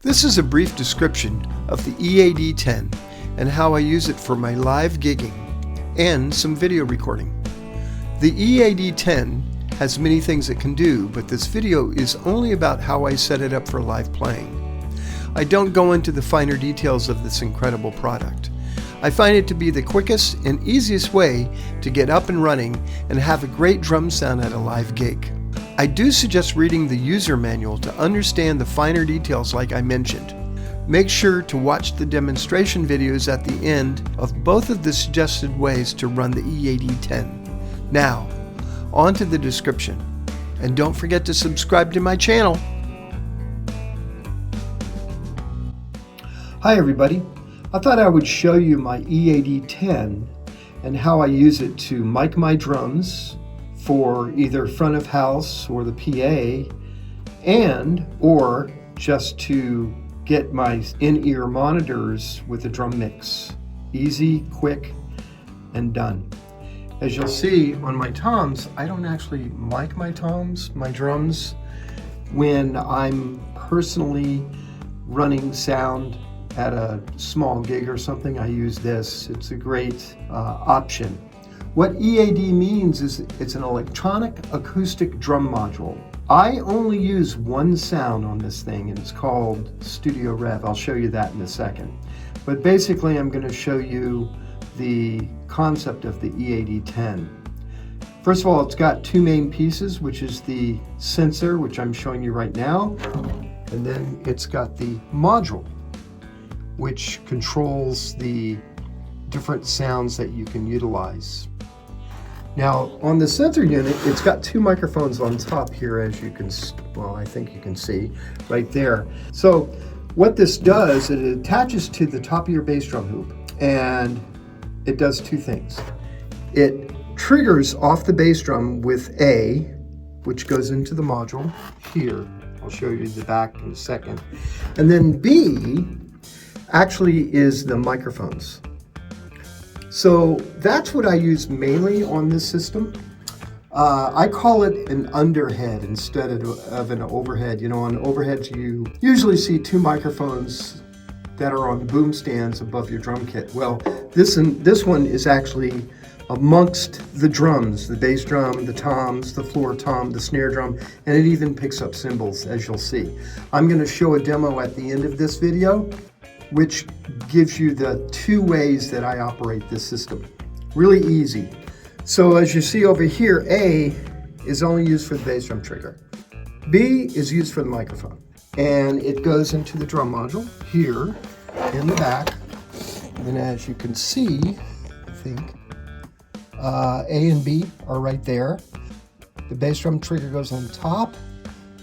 This is a brief description of the EAD10 and how I use it for my live gigging and some video recording. The EAD10 has many things it can do, but this video is only about how I set it up for live playing. I don't go into the finer details of this incredible product. I find it to be the quickest and easiest way to get up and running and have a great drum sound at a live gig. I do suggest reading the user manual to understand the finer details like I mentioned. Make sure to watch the demonstration videos at the end of both of the suggested ways to run the EAD10. Now, on to the description. And don't forget to subscribe to my channel. Hi everybody. I thought I would show you my EAD10 and how I use it to mic my drums for either front of house or the PA, or just to get my in-ear monitors with the drum mix. Easy, quick, and done. As you'll see on my toms, I don't actually mic my drums, when I'm personally running sound at a small gig or something. I use this. It's a great option. What EAD means is it's an electronic acoustic drum module. I only use one sound on this thing, and it's called Studio Rev. I'll show you that in a second. But basically, I'm going to show you the concept of the EAD10. First of all, it's got two main pieces, which is the sensor, which I'm showing you right now, and then it's got the module, which controls the different sounds that you can utilize. Now, on the sensor unit, it's got two microphones on top here, as you can, well, I think you can see right there. So what this does, it attaches to the top of your bass drum hoop, and it does two things. It triggers off the bass drum with A, which goes into the module here. I'll show you the back in a second. And then B actually is the microphones. So that's what I use mainly on this system. I call it an underhead instead of an overhead. You know, on overheads you usually see two microphones that are on boom stands above your drum kit. Well, this one is actually amongst the drums, the bass drum, the toms, the floor tom, the snare drum, and it even picks up cymbals, as you'll see. I'm going to show a demo at the end of this video, which gives you the two ways that I operate this system. Really easy. So as you see over here, A is only used for the bass drum trigger. B is used for the microphone. And it goes into the drum module here in the back. And then as you can see, I think, A and B are right there. The bass drum trigger goes on top.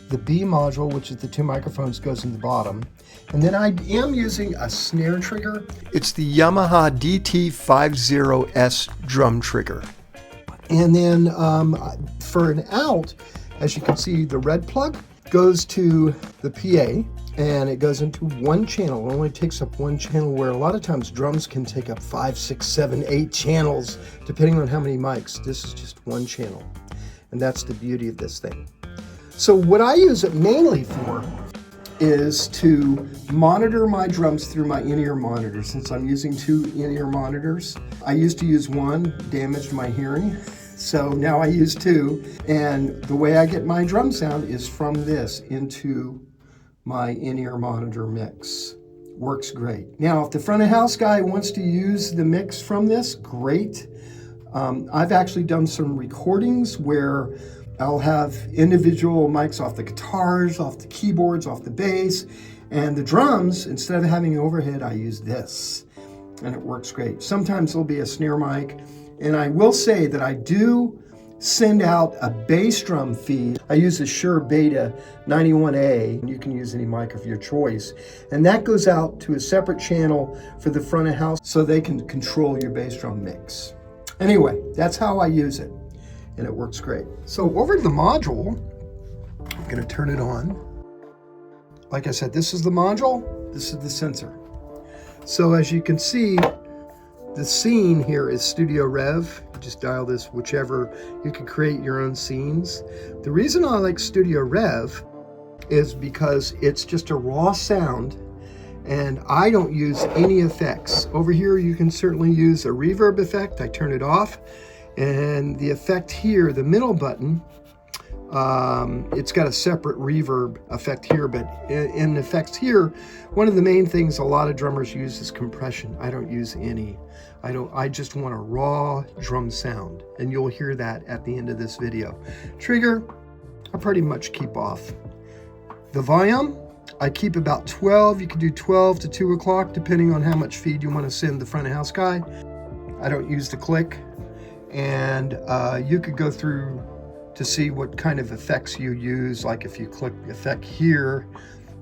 The B module, which is the two microphones, goes in the bottom. And then I am using a snare trigger. It's the Yamaha DT50S drum trigger. And then for an out, as you can see, the red plug goes to the PA, and it goes into one channel. It only takes up one channel, where a lot of times drums can take up 5, 6, 7, 8 channels, depending on how many mics. This is just one channel. And that's the beauty of this thing. So what I use it mainly for is to monitor my drums through my in-ear monitor. Since I'm using two in-ear monitors, I used to use one, damaged my hearing, so now I use two. And the way I get my drum sound is from this into my in-ear monitor mix. Works great. Now, if the front of house guy wants to use the mix from this, great. I've actually done some recordings where I'll have individual mics off the guitars, off the keyboards, off the bass, and the drums, instead of having an overhead, I use this, and it works great. Sometimes there'll be a snare mic, and I will say that I do send out a bass drum feed. I use the Shure Beta 91A, and you can use any mic of your choice, and that goes out to a separate channel for the front of house so they can control your bass drum mix. Anyway, that's how I use it, and it works great. So over to the module, I'm going to turn it on. Like I said, this is the module, this is the sensor. So as you can see, the scene here is Studio Rev. You just dial this whichever, you can create your own scenes. The reason I like Studio Rev is because it's just a raw sound, and I don't use any effects. Over here you can certainly use a reverb effect. I turn it off, and the effect here, the middle button, it's got a separate reverb effect here, but in effects here, one of the main things a lot of drummers use is compression. I don't use any. I just want a raw drum sound, and you'll hear that at the end of this video. Trigger, I pretty much keep off. The volume, I keep about 12. You can do 12 to 2 o'clock, depending on how much feed you want to send the front of house guy. I don't use the click, and you could go through to see what kind of effects you use. Like if you click effect here,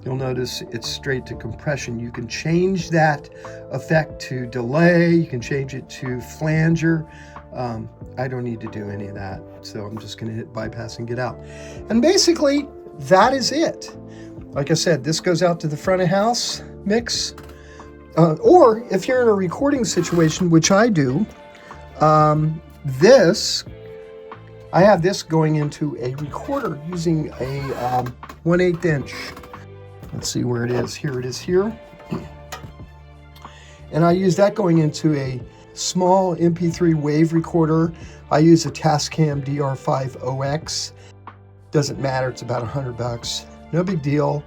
you'll notice it's straight to compression. You can change that effect to delay. You can change it to flanger. I don't need to do any of that, so I'm just going to hit bypass and get out. And basically, that is it. Like I said, this goes out to the front of house mix. Or if you're in a recording situation, which I do, I have this going into a recorder using a 1/8 inch. Let's see where it is. Here it is here. And I use that going into a small MP3 wave recorder. I use a Tascam DR5OX. Doesn't matter, it's about $100. No big deal.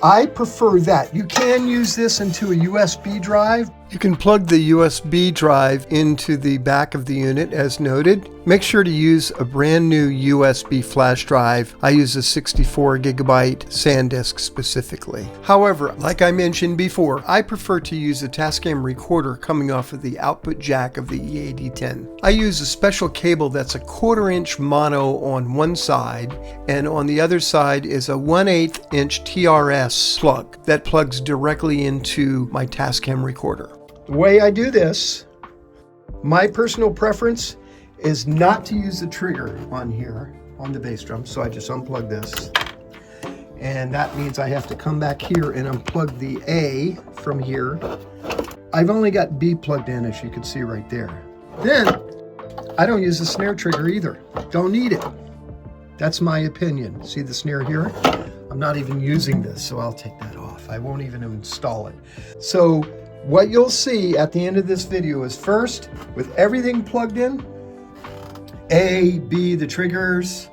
I prefer that. You can use this into a USB drive. You can plug the USB drive into the back of the unit as noted. Make sure to use a brand new USB flash drive. I use a 64 gigabyte SanDisk specifically. However, like I mentioned before, I prefer to use a Tascam recorder coming off of the output jack of the EAD10. I use a special cable that's a 1/4 inch mono on one side, and on the other side is a 1/8 inch TRS plug that plugs directly into my Tascam recorder. The way I do this, my personal preference is not to use the trigger on here on the bass drum, so I just unplug this, and that means I have to come back here and unplug the A from here. I've only got B plugged in, as you can see right there. Then I don't use the snare trigger either. Don't need it. That's my opinion. See the snare here? I'm not even using this, so I'll take that off. I won't even install it. So what you'll see at the end of this video is, first, with everything plugged in, A, B, the triggers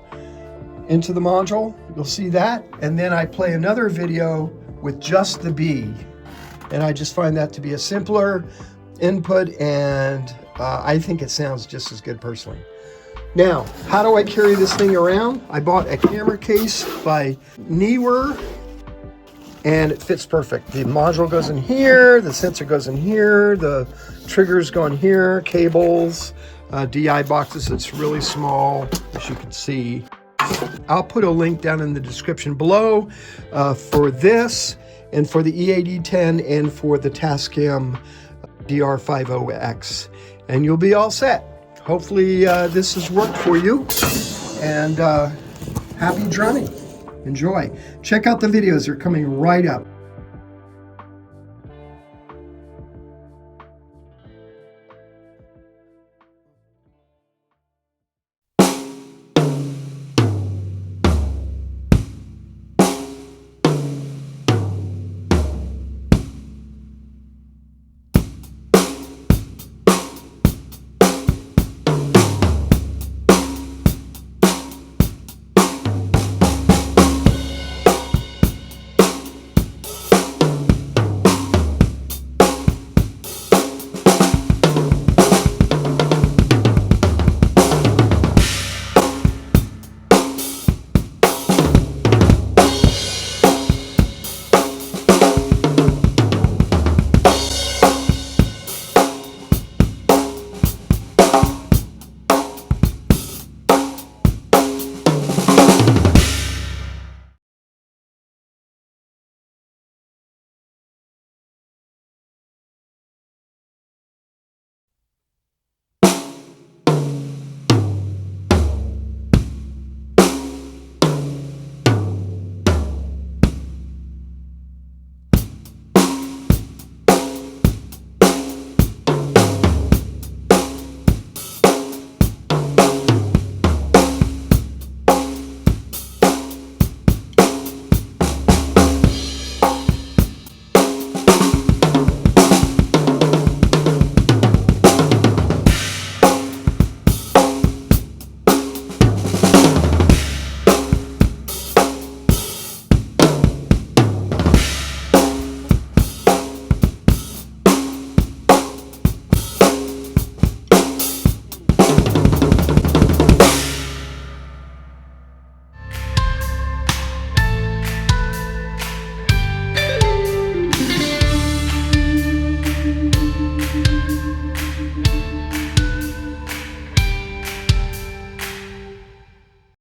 into the module, you'll see that. And then I play another video with just the B. And I just find that to be a simpler input, and I think it sounds just as good personally. Now, how do I carry this thing around? I bought a camera case by Neewer, and it fits perfect. The module goes in here, the sensor goes in here, the triggers go in here, cables, DI boxes. It's really small, as you can see. I'll put a link down in the description below for this, and for the EAD10, and for the Tascam DR5OX, and you'll be all set. Hopefully this has worked for you, and happy drumming. Enjoy. Check out the videos, they're coming right up.